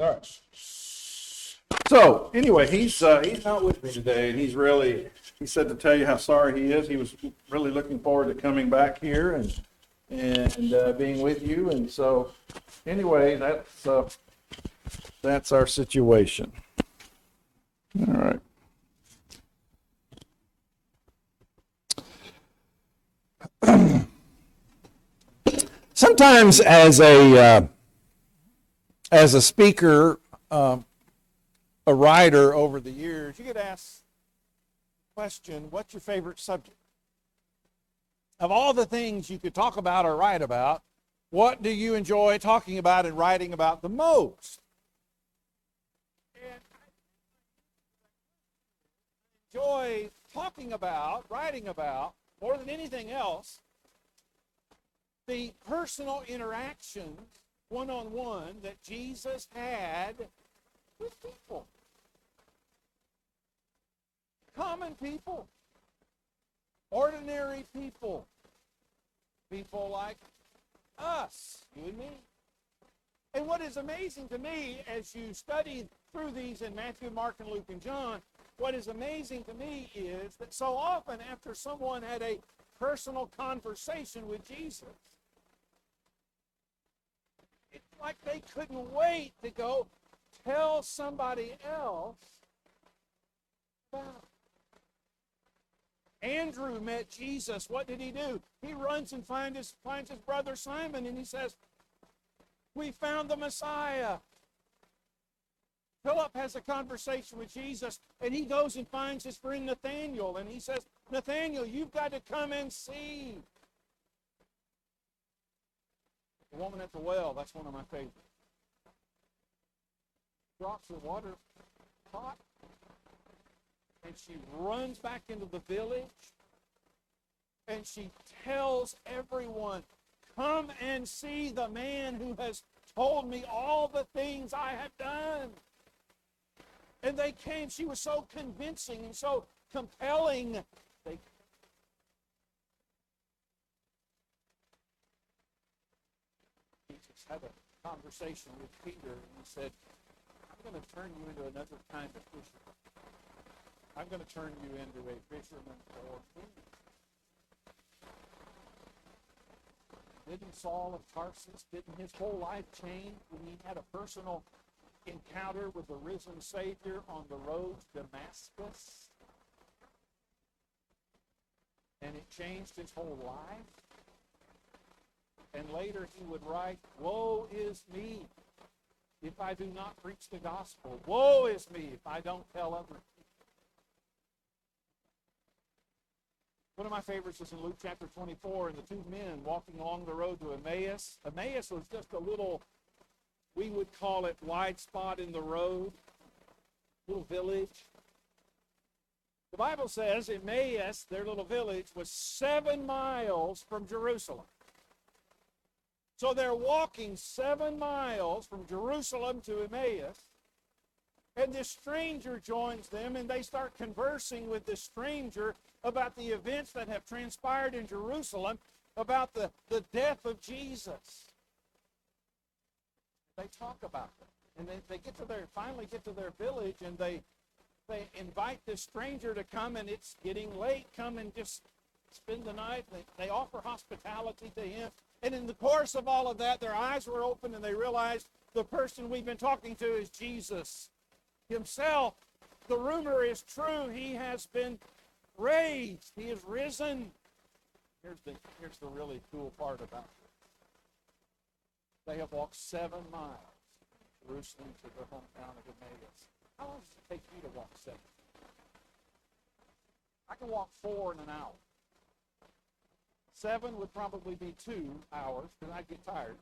All right. So anyway, he's not with me today, and he said to tell you how sorry he is. He was really looking forward to coming back here and being with you. And so anyway, that's our situation. All right. Sometimes as a speaker, a writer over the years, you get asked the question, what's your favorite subject? Of all the things you could talk about or write about, what do you enjoy talking about and writing about the most? And I enjoy talking about, writing about, more than anything else, the personal interactions, one-on-one, that Jesus had with people. Common people. Ordinary people. People like us, you and me. And what is amazing to me as you study through these in Matthew, Mark, and Luke, and John, what is amazing to me is that so often after someone had a personal conversation with Jesus, it's like they couldn't wait to go tell somebody else about it. Andrew met Jesus. What did he do? He runs and finds his brother Simon, and he says, "We found the Messiah." Philip has a conversation with Jesus, and he goes and finds his friend Nathaniel, and he says, "Nathaniel, you've got to come and see." The woman at the well, that's one of my favorites. Drops her water pot, and she runs back into the village, and she tells everyone, "Come and see the man who has told me all the things I have done." And they came. She was so convincing and so compelling. Jesus had a conversation with Peter, and he said, "I'm going to turn you into another kind of fisherman. I'm going to turn you into a fisherman for men." Didn't Saul of Tarsus, didn't his whole life change when he had a personal encounter with the risen Savior on the road to Damascus? And it changed his whole life. And later he would write, "Woe is me if I do not preach the gospel. Woe is me if I don't tell other people." One of my favorites is in Luke chapter 24, and the two men walking along the road to Emmaus. Emmaus was just a little, we would call it, wide spot in the road, little village. The Bible says Emmaus, their little village, was 7 miles from Jerusalem. So they're walking 7 miles from Jerusalem to Emmaus, and this stranger joins them, and they start conversing with this stranger about the events that have transpired in Jerusalem, about the death of Jesus. They talk about it, and they finally get to their village, and they invite this stranger to come, and it's getting late. Come and just spend the night. They offer hospitality to him. And in the course of all of that, their eyes were open, and they realized the person we've been talking to is Jesus himself. The rumor is true. He has been raised. He is risen. Here's the really cool part about it. They have walked 7 miles from Jerusalem to their hometown of Emmaus. How long does it take you to walk 7? I can walk 4 in an hour. 7 would probably be 2 hours because I'd get tired.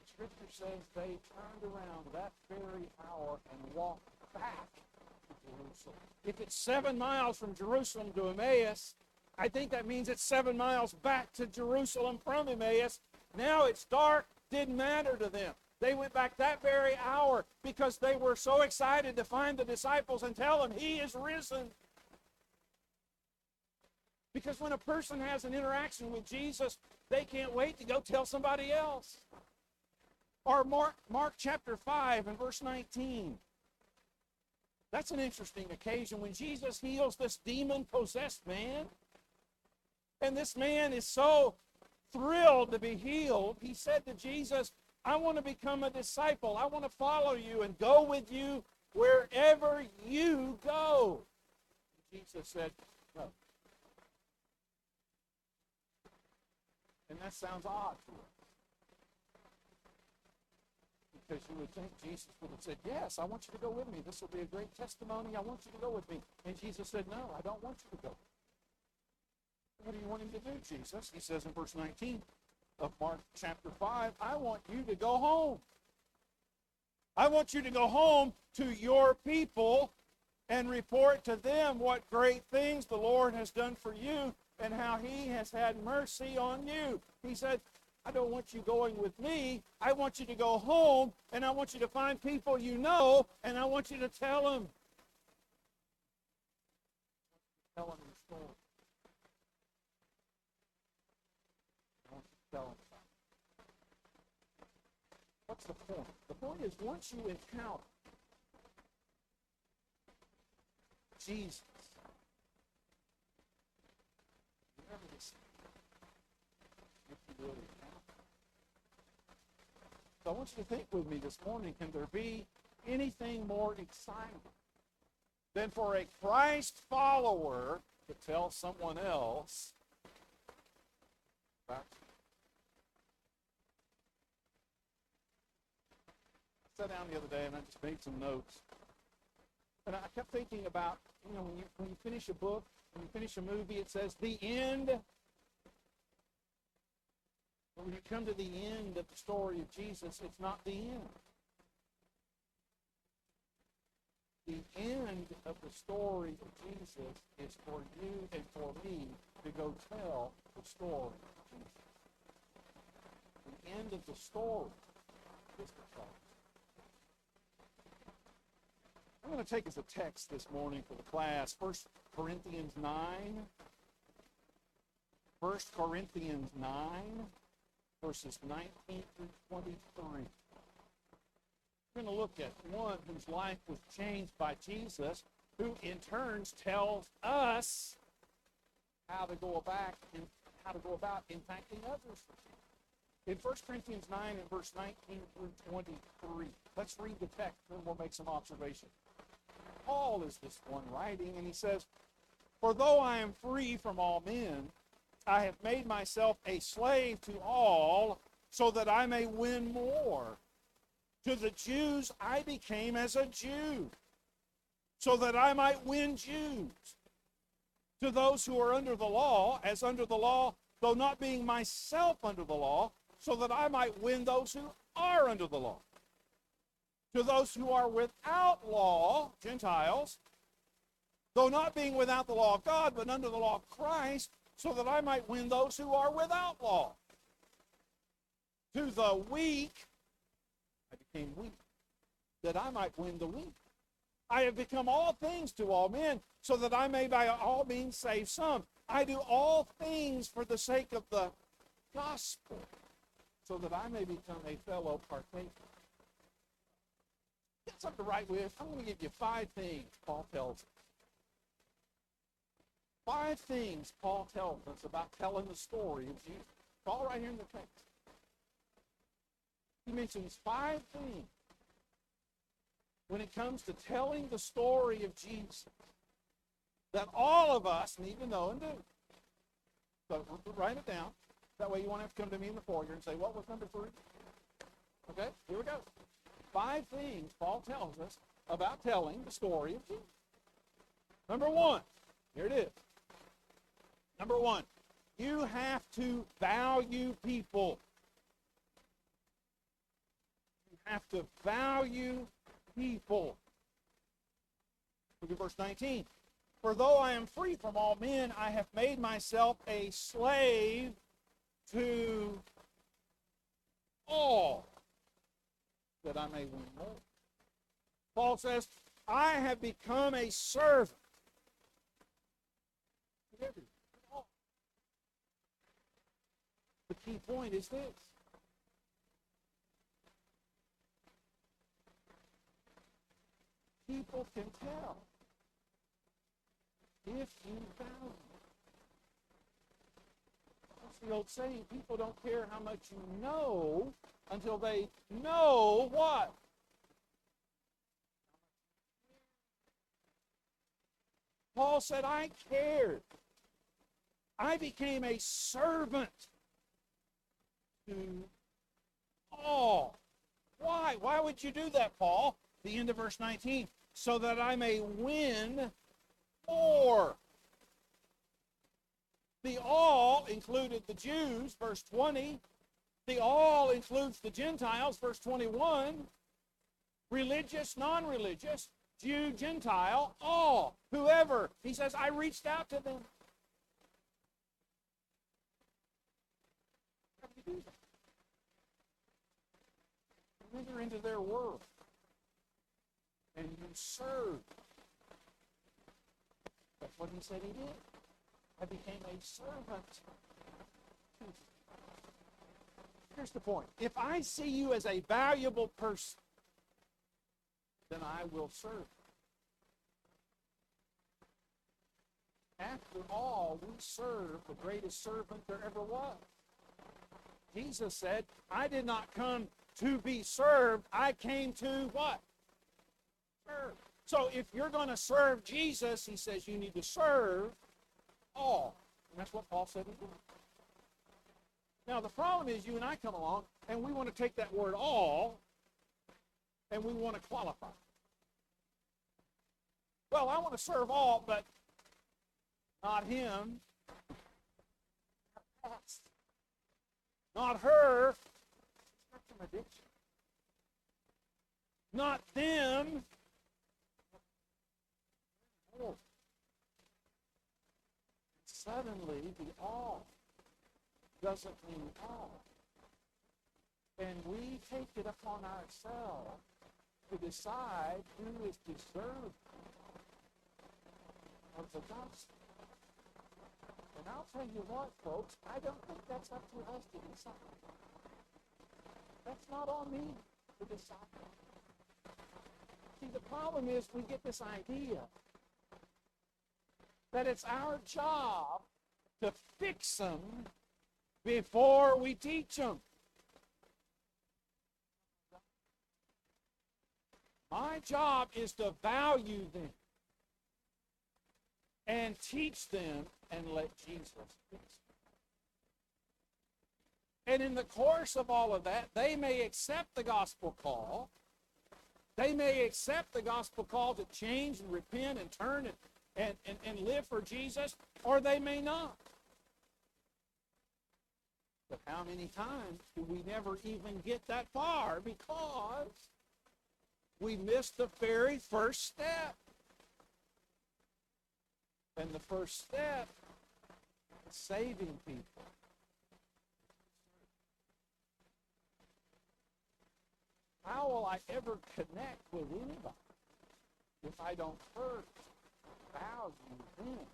The Scripture says they turned around that very hour and walked back to Jerusalem. If it's 7 miles from Jerusalem to Emmaus, I think that means it's 7 miles back to Jerusalem from Emmaus. Now it's dark, didn't matter to them. They went back that very hour because they were so excited to find the disciples and tell them, "He is risen." Because when a person has an interaction with Jesus, they can't wait to go tell somebody else. Or Mark chapter 5 and verse 19. That's an interesting occasion when Jesus heals this demon-possessed man. And this man is so thrilled to be healed. He said to Jesus, I want to become a disciple. I want to follow you and go with you wherever you go. Jesus said, no. And that sounds odd to us. Because you would think Jesus would have said, yes, I want you to go with me. This will be a great testimony. I want you to go with me. And Jesus said, no, I don't want you to go. What do you want him to do, Jesus? He says in verse 19 of Mark chapter 5, I want you to go home. I want you to go home to your people and report to them what great things the Lord has done for you and how he has had mercy on you. He said, I don't want you going with me. I want you to go home, and I want you to find people you know, and I want you to tell them. Tell them the story. I want you to tell them. What's the point? The point is, once you encounter Jesus, you never decide if you really encounter. So I want you to think with me this morning, can there be anything more exciting than for a Christ follower to tell someone else about you? I sat down the other day and I just made some notes. And I kept thinking about, when you finish a book, when you finish a movie, it says the end. But when you come to the end of the story of Jesus, it's not the end. The end of the story of Jesus is for you and for me to go tell the story of Jesus. The end of the story is the cross. I'm going to take as a text this morning for the class 1 Corinthians 9. 1 Corinthians 9. Verses 19 through 23. We're going to look at one whose life was changed by Jesus, who in turn tells us how to go about impacting others. In 1 Corinthians 9 and verse 19 through 23, let's read the text and we'll make some observations. Paul is this one writing, and he says, for though I am free from all men, I have made myself a slave to all so that I may win more. To the Jews I became as a Jew so that I might win Jews. To those who are under the law, as under the law, though not being myself under the law, so that I might win those who are under the law. To those who are without law, Gentiles, though not being without the law of God, but under the law of Christ, so that I might win those who are without law. To the weak, I became weak, that I might win the weak. I have become all things to all men, so that I may by all means save some. I do all things for the sake of the gospel, so that I may become a fellow partaker. Get something to write with. I'm going to give you 5 things Paul tells us. 5 things Paul tells us about telling the story of Jesus. It's all right here in the text. He mentions 5 things when it comes to telling the story of Jesus that all of us need to know and do. So write it down. That way you won't have to come to me in the foyer and say, what was number 3? Okay, here we go. 5 things Paul tells us about telling the story of Jesus. Number 1, here it is. Number 1, you have to value people. You have to value people. Look at verse 19. For though I am free from all men, I have made myself a slave to all, that I may win more. Paul says, I have become a servant. The key point is this. People can tell if you value. That's the old saying, people don't care how much you know until they know what? Paul said, I cared. I became a servant to all. Why? Why would you do that, Paul? The end of verse 19. So that I may win more. The all included the Jews, verse 20. The all includes the Gentiles, verse 21. Religious, non-religious, Jew, Gentile, all, whoever. He says, I reached out to them. How do you do that? You enter into their world. And you serve. That's what he said he did. I became a servant. Here's the point. If I see you as a valuable person, then I will serve. After all, we serve the greatest servant there ever was. Jesus said, I did not come to be served. I came to what? Serve. So if you're going to serve Jesus, he says you need to serve all. And that's what Paul said he did. Now the problem is you and I come along and we want to take that word all and we want to qualify. Well, I want to serve all, but not him, not her, not them. Oh. Suddenly, the all doesn't mean all. And we take it upon ourselves to decide who is deserving of the gospel. And I'll tell you what, folks, I don't think that's up to us to decide. That's not on me to decide. See, the problem is we get this idea that it's our job to fix them before we teach them. My job is to value them and teach them and let Jesus fix them. And in the course of all of that, they may accept the gospel call. They may accept the gospel call to change and repent and turn and live for Jesus, or they may not. But how many times do we never even get that far because we missed the very first step? And the first step is saving people. How will I ever connect with anybody if I don't first value them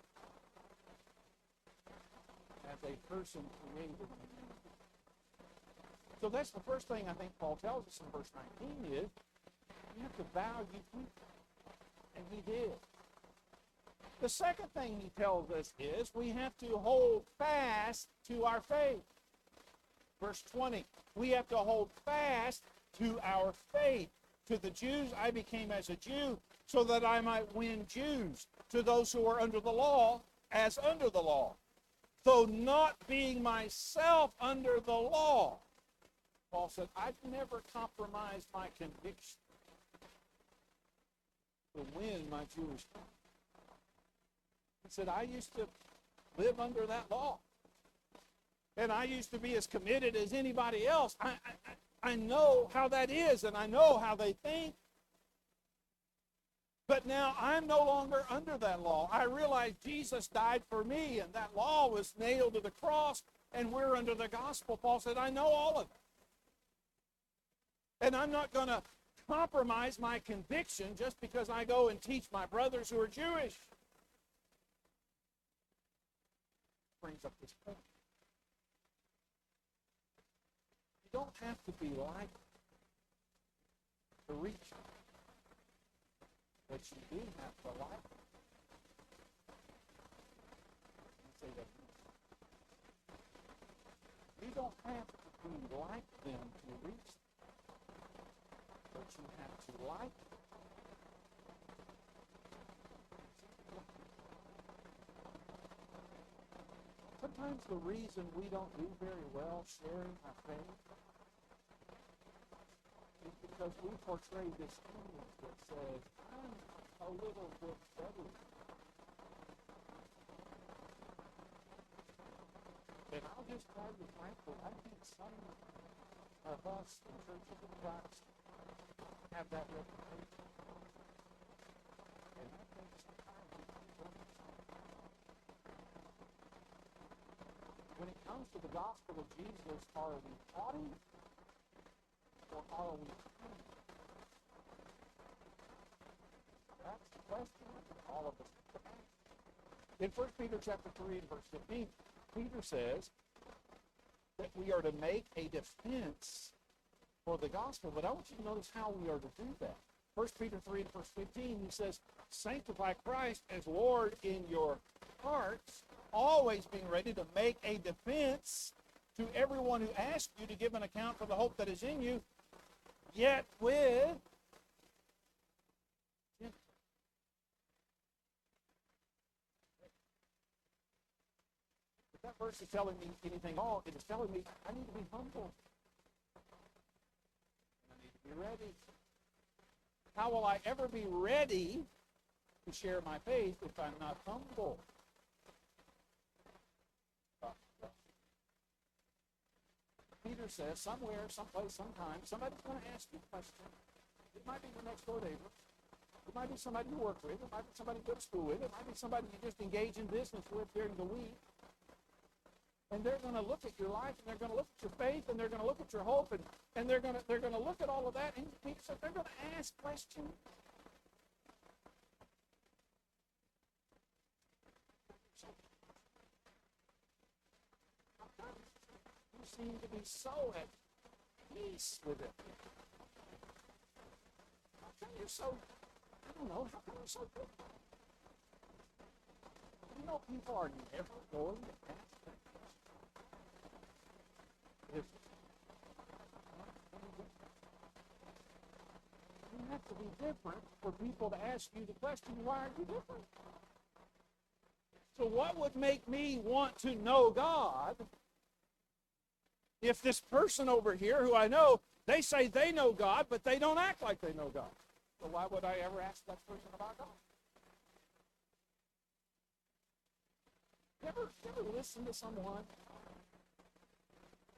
as a person created in me? So that's the first thing I think Paul tells us in verse 19 is you have to value people. And he did. The second thing he tells us is we have to hold fast to our faith. Verse 20, we have to hold fast to our faith. To the Jews, I became as a Jew so that I might win Jews. To those who are under the law, as under the law. Though not being myself under the law. Paul said, I've never compromised my conviction to win my Jewish friends. He said, I used to live under that law. And I used to be as committed as anybody else. I know how that is, and I know how they think. But now I'm no longer under that law. I realize Jesus died for me, and that law was nailed to the cross, and we're under the gospel. Paul said, I know all of it. And I'm not going to compromise my conviction just because I go and teach my brothers who are Jewish. Brings up this point. don't have to be like to reach it, but you do have to like it. Let me say that again. You don't have to be like them to reach them, but you have to like it. Sometimes the reason we don't do very well sharing our faith is because we portray this image that says, I'm a little bit better. And I'll just tell you frankly, I think some of us in Churches of Christ have that reputation. And I think sometimes we don't understand. When it comes to the gospel of Jesus, are we haughty or are we humble? That's the question that all of us have to ask. In 1 Peter chapter 3 and verse 15, Peter says that we are to make a defense for the gospel. But I want you to notice how we are to do that. 1 Peter 3 and verse 15, he says, sanctify Christ as Lord in your hearts, always being ready to make a defense to everyone who asks you to give an account for the hope that is in you, yet with if that verse is telling me anything at all, it is telling me I need to be humble. I need to be ready. How will I ever be ready to share my faith if I'm not humble? Peter says somewhere, someplace, sometime, somebody's going to ask you a question. It might be your next door neighbor. It might be somebody you work with. It might be somebody you go to school with. It might be somebody you just engage in business with during the week. And they're going to look at your life, and they're going to look at your faith, and they're going to look at your hope, and they're going to look at all of that. And Peter said they're going to ask questions. You seem to be so at peace with it. How come you're so, I don't know, how come you're so good? You know, people are never going to ask that question. If you have to be different for people to ask you the question, why are you different? So what would make me want to know God if this person over here who I know, they say they know God, but they don't act like they know God? So why would I ever ask that person about God? You ever listen to someone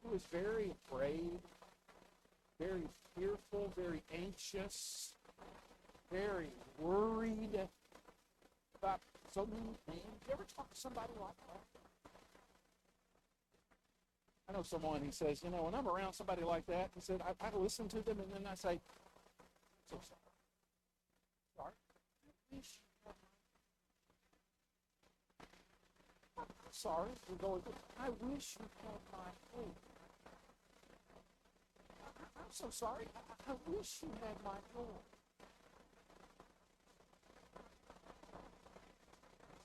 who is very afraid, very fearful, very anxious, very worried about so many things? You ever talk to somebody like that? I know someone, he says, when I'm around somebody like that, he said, I listen to them, and then I say, I'm so sorry. Sorry? I wish you had my... I'm sorry for going through. I wish you had my hope. I'm so sorry. I wish you had my hope.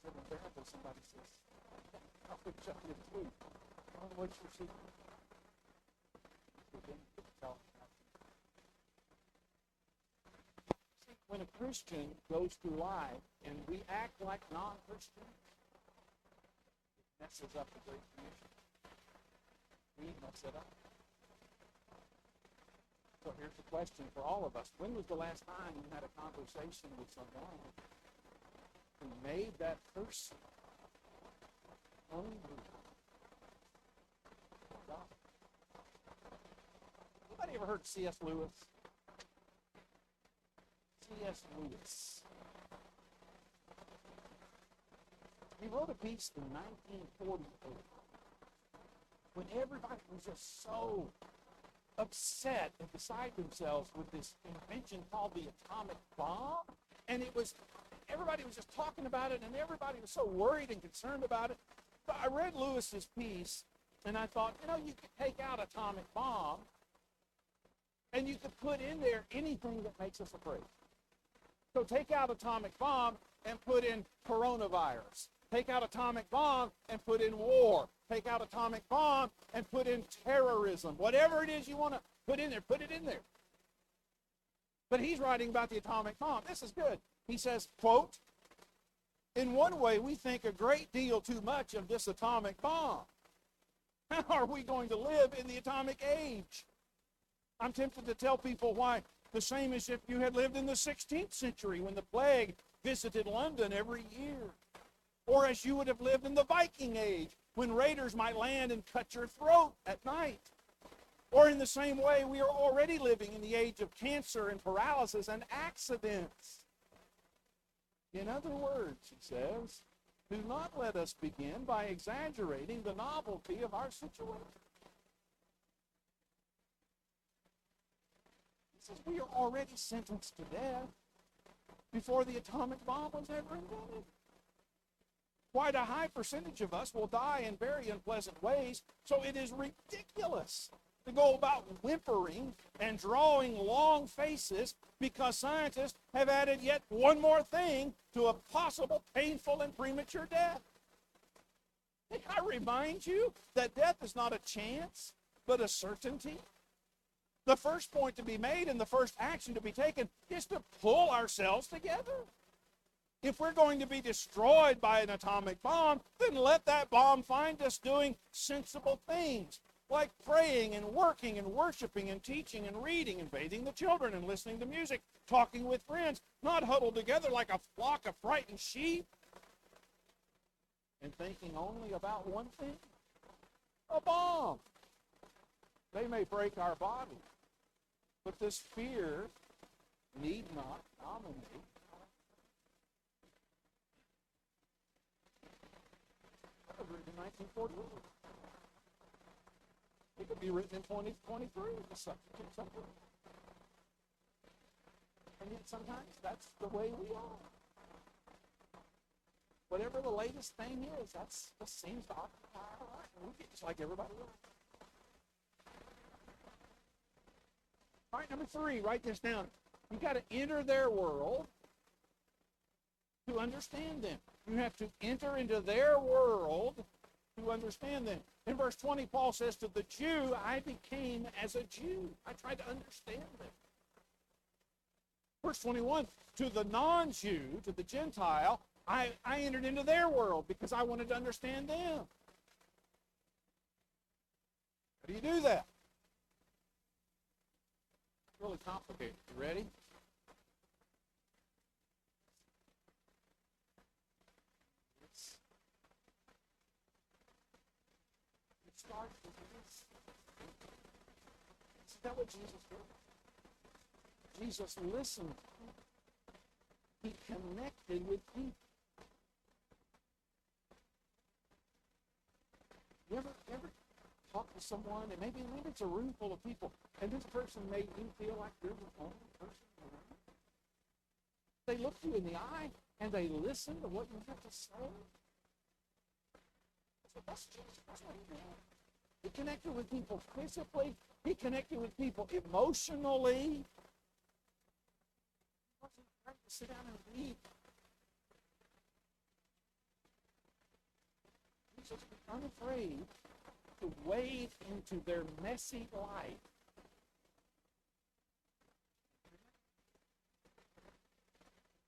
So invariably somebody says, I wish I did too. I don't know what you're seeking. See, when a Christian goes through life and we act like non-Christians, it messes up the Great Commission. We mess it up. So here's the question for all of us. When was the last time you had a conversation with someone who made that person hungry? Anybody ever heard of C.S. Lewis? C.S. Lewis. He wrote a piece in 1948 when everybody was just so upset and beside themselves with this invention called the atomic bomb. And everybody was just talking about it, and everybody was so worried and concerned about it. But I read Lewis's piece, and I thought, you could take out atomic bomb, And you could put in there anything that makes us afraid. So take out atomic bomb and put in coronavirus. Take out atomic bomb and put in war. Take out atomic bomb and put in terrorism. Whatever it is you want to put in there, put it in there. But he's writing about the atomic bomb. This is good. He says, quote, in one way, we think a great deal too much of this atomic bomb. How are we going to live in the atomic age? I'm tempted to tell people why the same as if you had lived in the 16th century when the plague visited London every year. Or as you would have lived in the Viking age when raiders might land and cut your throat at night. Or in the same way, we are already living in the age of cancer and paralysis and accidents. In other words, he says, do not let us begin by exaggerating the novelty of our situation. He says we are already sentenced to death before the atomic bomb was ever invented. Quite a high percentage of us will die in very unpleasant ways, so it is ridiculous to go about whimpering and drawing long faces because scientists have added yet one more thing to a possible painful and premature death. May I remind you that death is not a chance, but a certainty? The first point to be made and the first action to be taken is to pull ourselves together. If we're going to be destroyed by an atomic bomb, then let that bomb find us doing sensible things, like praying and working and worshiping and teaching and reading and bathing the children and listening to music, talking with friends, not huddled together like a flock of frightened sheep and thinking only about one thing, a bomb. They may break our body, but this fear need not dominate. That was written in 1948. It could be written in 2023, the subject of something. And yet sometimes that's the way we are. Whatever the latest thing is, that seems to occupy our life. And we get just like everybody else. All right, number 3, write this down. You got to enter their world to understand them. You have to enter into their world to understand them. In verse 20, Paul says, to the Jew, I became as a Jew. I tried to understand them. Verse 21, to the non-Jew, to the Gentile, I entered into their world because I wanted to understand them. How do you do that? It's really complicated. You ready? It starts with this. Isn't that what Jesus did? Jesus listened. He connected with people. You ever talk to someone, and maybe it's a room full of people, and this person made you feel like you're the only person around? They look you in the eye, and they listen to what you have to say. So that's Jesus. That's what he did. He connected with people physically. He connected with people emotionally. He wasn't trying to sit down and read. Jesus was unafraid to wade into their messy life.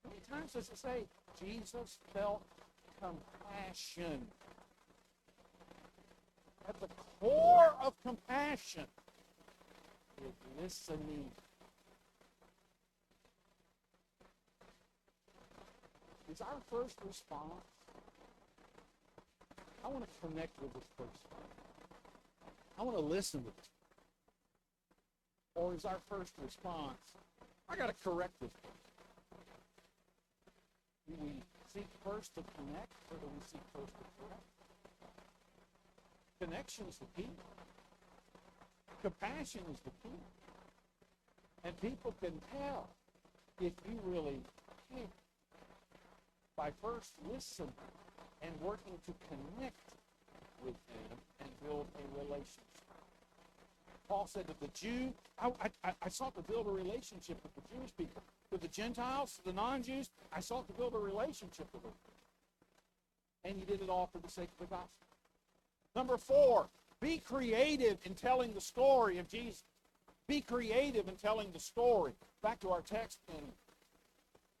How many times does it say Jesus felt compassion? At the core of compassion is listening. Is our first response, I want to connect with this person. I want to listen to this. Or is our first response, I got to correct this person? Do we seek first to connect, or do we seek first to correct? Connection is the key. Compassion is the key. And people can tell if you really care by first listening and working to connect with them and build a relationship. Paul said to the Jew, I sought to build a relationship with the Jewish people. With the Gentiles, the non-Jews, I sought to build a relationship with them. And he did it all for the sake of the gospel. Number 4, be creative in telling the story of Jesus. Be creative in telling the story. Back to our text in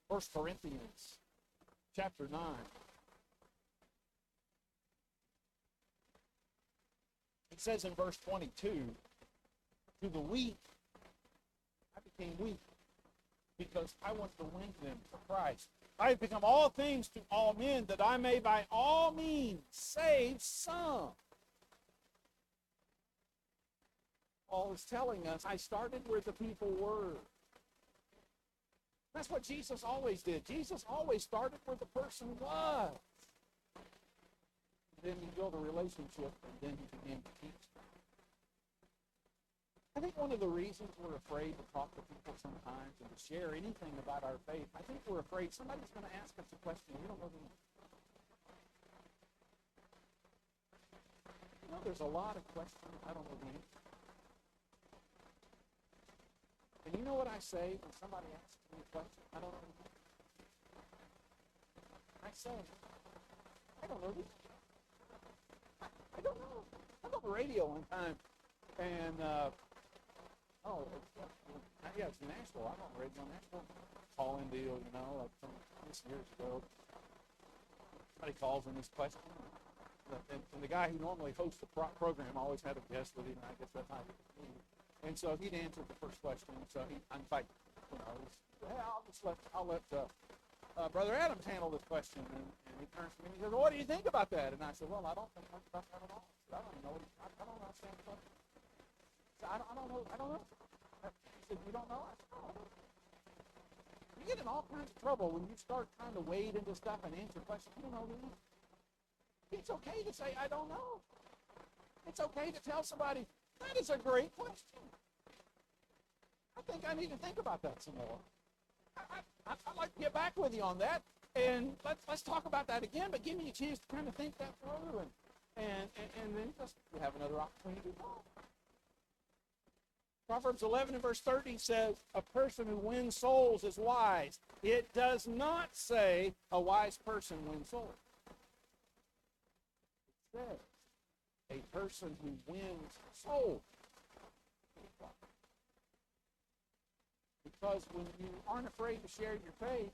1 Corinthians chapter 9. It says in verse 22, to the weak, I became weak because I want to win them for Christ. I have become all things to all men that I may by all means save some. Paul is telling us, I started where the people were. That's what Jesus always did. Jesus always started where the person was. Then he built a relationship, and then he began to teach them. I think one of the reasons we're afraid to talk to people sometimes and to share anything about our faith, I think we're afraid somebody's going to ask us a question we don't know the answer. You know, there's a lot of questions I don't know the answer. And you know what I say when somebody asks me a question I don't know the answer? I say, I don't know the answer. I don't know. I was on the radio one time, and it's Nashville. I was on the radio in Nashville. Call-in deal, you know, like from this years ago. Somebody calls in this question, and the guy who normally hosts the program always had a guest with him. And I guess that's how he was me. And so he'd answer the first question. So in fact, you know, I'll let Brother Adams handle this question. And he turns to me and he says, well, what do you think about that? And I said, well, I don't think much about that at all. I don't know. I don't understand the question. So I don't know. I don't know. He said, you don't know? I said, no, I don't know. You get in all kinds of trouble when you start trying to wade into stuff and answer questions you don't know the answer. It's okay to say, I don't know. It's okay to tell somebody, that is a great question. I think I need to think about that some more. I'd like to get back with you on that, and let's talk about that again, but give me a chance to kind of think that through, and then just have another opportunity to talk. Proverbs 11 and verse 30 says, a person who wins souls is wise. It does not say a wise person wins souls. It says a person who wins souls. Because when you aren't afraid to share your faith,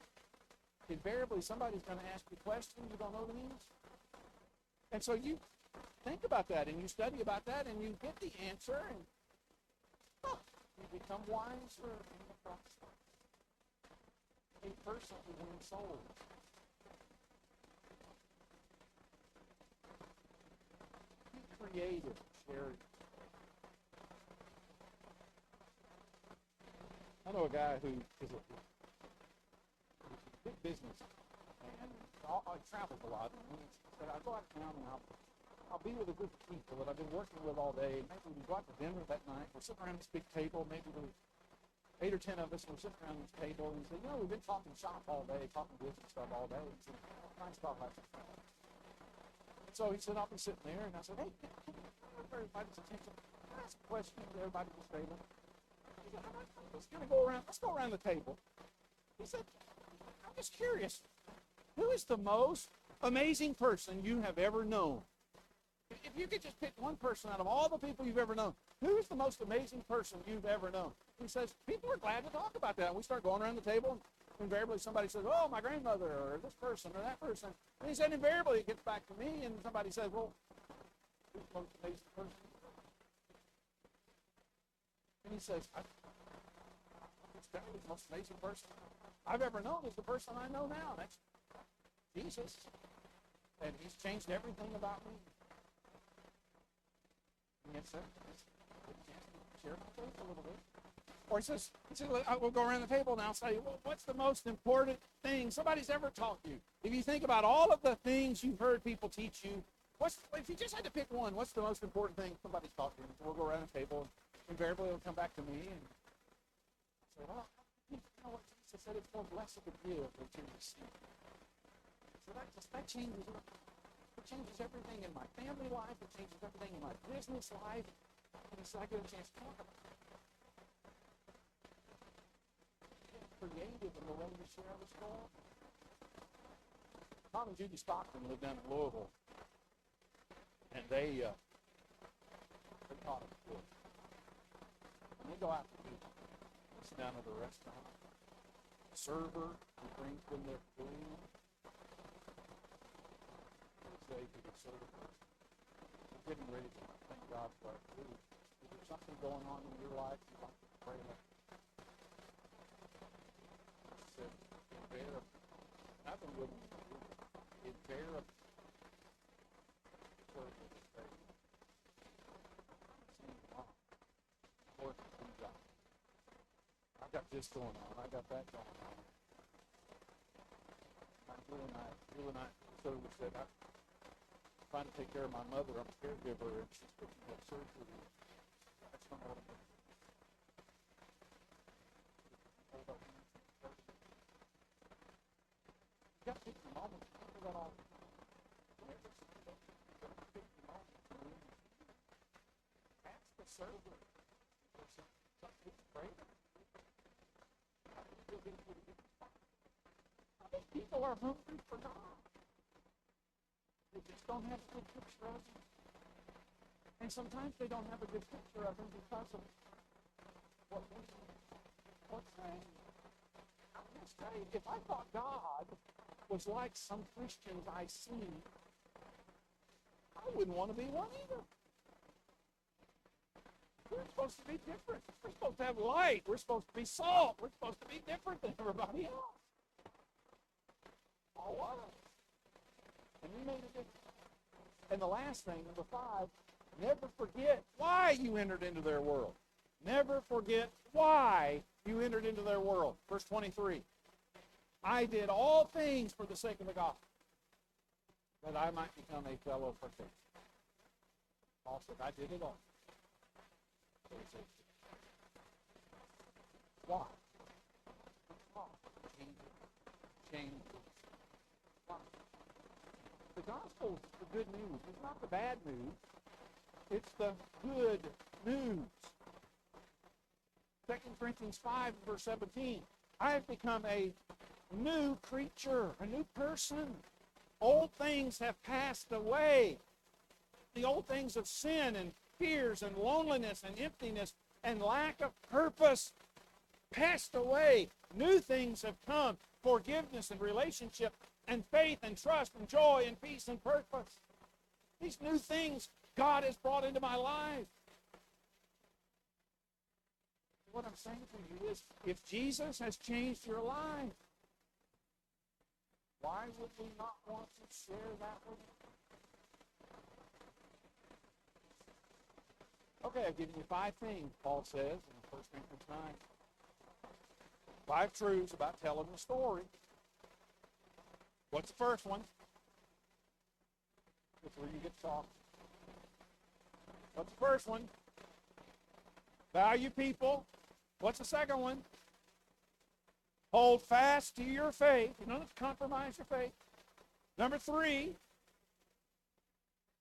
invariably somebody's going to ask you questions you don't know the answer. And so you think about that, and you study about that, and you get the answer, and you become wiser in the process. A person who wins souls. Be creative, share. I know a guy who is a big business, and I travel a lot. And he said, I go out of town and I'll be with a group of people that I've been working with all day. Maybe we go out to dinner that night. We're sitting around this big table. Maybe there's 8 or 10 of us. We're sitting around this table, and he said, you know, we've been talking shop all day, talking business stuff all day. He said, nice talk like this. So he said, I'll be sitting there, and I said, hey, can you have everybody's attention? Can I ask a question to everybody at this table? He said, let's go around the table. He said, I'm just curious, who is the most amazing person you have ever known? If you could just pick one person out of all the people you've ever known, who is the most amazing person you've ever known? He says, people are glad to talk about that. And we start going around the table, and invariably somebody says, oh, my grandmother, or this person, or that person. And he said, invariably it gets back to me, and somebody says, well, who's the most amazing person? And he says, the most amazing person I've ever known is the person I know now. That's Jesus. And he's changed everything about me. Yes, sir. Share my faith a little bit. Or he says, we'll go around the table now and say, well, what's the most important thing somebody's ever taught you? If you think about all of the things you've heard people teach you, if you just had to pick one, what's the most important thing somebody's taught you? So we'll go around the table, and invariably it'll come back to me, and say, well, you know what Jesus said, it's more blessed to give than to receive. So that changes it. It changes everything in my family life. It changes everything in my business life. And said, I get a chance to talk about it. Get creative in the way you share the story. Tom and Judy Stockton live down in Louisville, and they taught us this. When they go out to eat, sit down at a restaurant, the server who brings them their food, they say to the server, we're getting ready to thank God for our food. Is there something going on in your life you'd like to pray about? He said, invariably. I've been with them. Invariably. Serve with his faith. Working two jobs. I got this going on. I got that going on. You and I, so we said, I'm trying to take care of my mother. I'm a caregiver, and she's supposed to have surgery. That's not what I'm doing. You got to pick your moment. You got all. Ask the server. People are hungry for God. They just don't have a good picture of Him. And sometimes they don't have a good picture of Him because of what's saying. I'm going to say, if I thought God was like some Christians I see, I wouldn't want to be one either. We're supposed to be different. We're supposed to have light. We're supposed to be salt. We're supposed to be different than everybody else. All of us. And we made a difference. And the last thing, number 5, never forget why you entered into their world. Never forget why you entered into their world. Verse 23. I did all things for the sake of the gospel, that I might become a fellow partaker. Paul said, I did it all. Why? Change. Why? The gospel is the good news. It's not the bad news. It's the good news. 2 Corinthians 5, verse 17. I have become a new creature, a new person. Old things have passed away. The old things of sin and fears and loneliness and emptiness and lack of purpose passed away. New things have come. Forgiveness and relationship and faith and trust and joy and peace and purpose. These new things God has brought into my life. What I'm saying to you is, if Jesus has changed your life, why would we not want to share that with you? Okay, I've given you 5 things, Paul says in 1 Corinthians 9. 5 truths about telling the story. What's the first one? That's where you get talked. What's the first one? Value people. What's the second one? Hold fast to your faith. You don't have to compromise your faith. Number 3,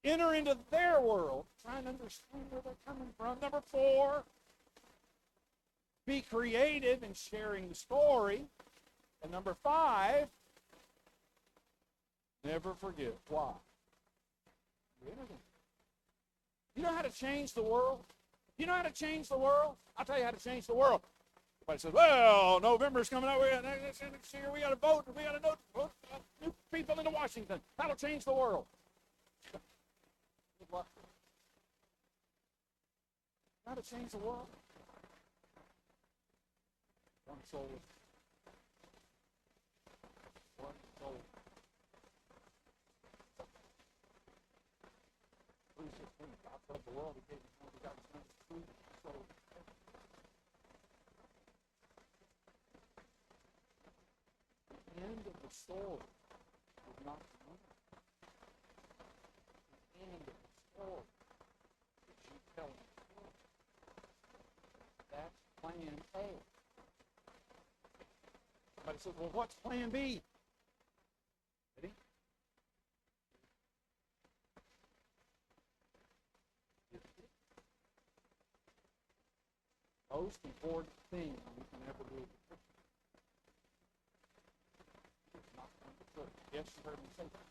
enter into their world. Try and understand where they're coming from. Number 4, be creative in sharing the story. And number 5, never forget why. You know how to change the world? You know how to change the world? I'll tell you how to change the world. Everybody says, well, November's coming up. Next year we got to vote. We got to vote new people into Washington. That'll change the world. Good luck. How to change the world? One soul. One soul. 3:16. God loved the world. He gave his only begotten Son to save his soul. The end of the story is not the end. The end of the story is you telling the story. That's plan A. Somebody says, well, what's plan B? Ready? most important thing you can ever do as a Christian is not come to church. Yes, you heard me say that.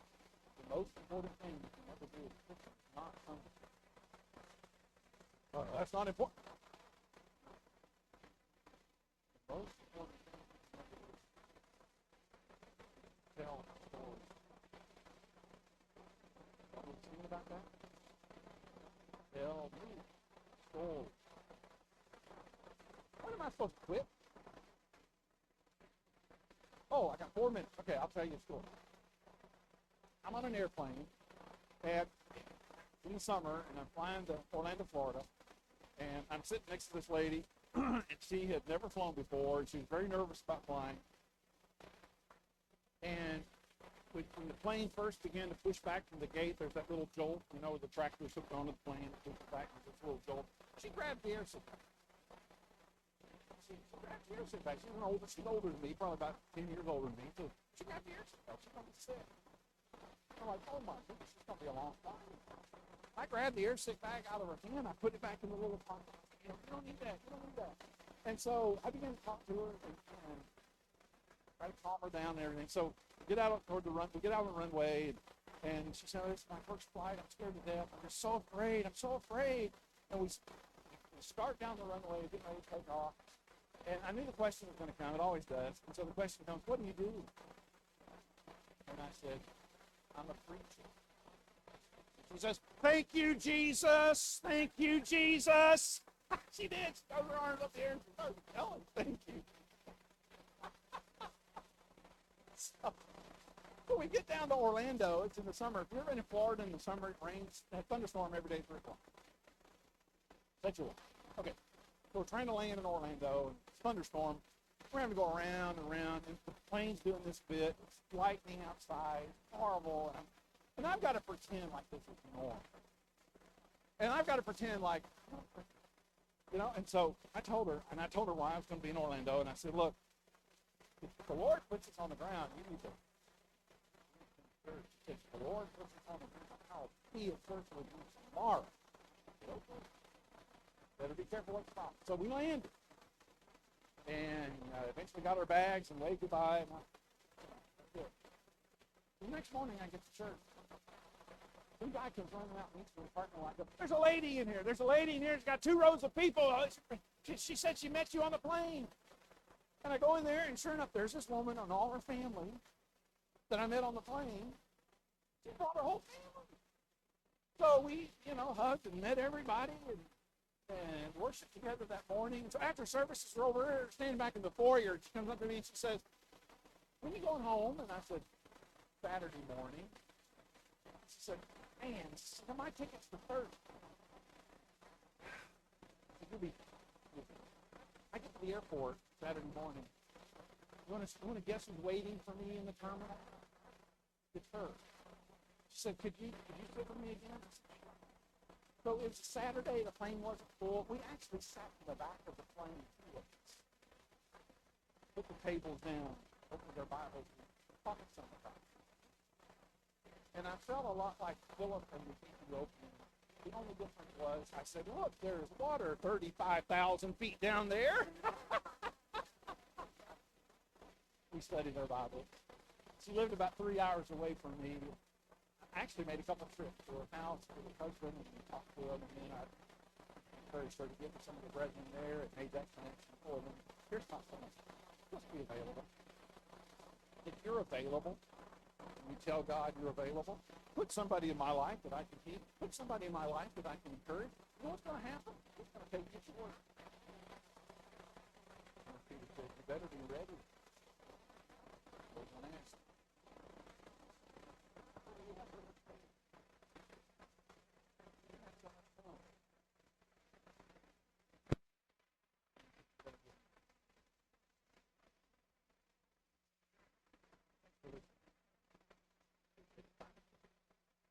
The most important thing you can ever do as a Christian is not come to church. That's not important. The most important thing you can ever do is tell stories. What was seen about that? Tell me stories. When am I supposed to quit? Oh, I got 4 minutes. Okay, I'll tell you a story. I'm on an airplane in the summer, and I'm flying to Orlando, Florida, and I'm sitting next to this lady, and she had never flown before, and she was very nervous about flying. And when the plane first began to push back from the gate, there's that little jolt, where the tractor's hooked onto the plane, it pushes back, and there's this little jolt. She grabbed the air seat back. She grabbed the air seat back. She's older than me, probably about 10 years older than me. So she grabbed the air seat back. She's going to be sick. I'm like, oh my goodness, it's going to be a long flight. I grabbed the air seat bag out of her hand. I put it back in the little pocket. You don't need that. You don't need that. And so I began to talk to her and try to calm her down and everything. So we get out on the runway, and she said, "This is my first flight. I'm scared to death. I'm just so afraid. I'm so afraid." And we start down the runway, getting ready to take off. And I knew the question was going to come. It always does. And so the question comes, "What do you do?" And I said, "I'm a preacher." She says, "Thank you, Jesus. Thank you, Jesus." She did. She threw her arms up there and started telling, "Thank you." So we get down to Orlando. It's in the summer. If you're ever in Florida in the summer, it rains. A thunderstorm every day for a while. That's your okay. So we're trying to land in Orlando, and it's a thunderstorm. We're having to go around and around, and the plane's doing this bit. It's lightning outside. It's horrible. And I've got to pretend like this is normal. And I've got to pretend like, and so I told her why I was going to be in Orlando, and I said, "Look, if the Lord puts us on the ground, you need to church. If the Lord puts us on the ground, I'll be at church with you tomorrow." Better be careful what you stop. So we landed, and eventually got our bags and waved goodbye. The next morning, I get to church. Some guy comes running out and meets me in the parking lot. Goes, "There's a lady in here. There's a lady in here. She's got 2 rows of people. She said she met you on the plane." And I go in there, and sure enough, there's this woman and all her family that I met on the plane. She brought her whole family. So we, hugged and met everybody and worshiped together that morning. So after services were over, standing back in the foyer, she comes up to me and she says, "When are you going home?" And I said, "Saturday morning." She said, "Man, my ticket's for Thursday." I get to the airport Saturday morning. You want to guess who's waiting for me in the terminal? It's her. She said, "Could you sit with me again?" So it was a Saturday. The plane wasn't full. We actually sat in the back of the plane. Put the tables down, opened their Bibles, and talked some about it. And I felt a lot like Philip and the Ethiopian. The only difference was I said, "Look, there's water 35,000 feet down there." We studied our Bible. She lived about 3 hours away from me. I actually made a couple trips to her house with her husband and talked to him, and then I encouraged her to get with some of the brethren there and made that connection for them. Here's my son. Just be available. If you're available, you tell God you're available. Put somebody in my life that I can keep. Put somebody in my life that I can encourage. You know what's going to happen? It's going to take you to work. Peter said, "You better be ready." I was going to ask.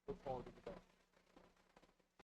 Look forward to the day.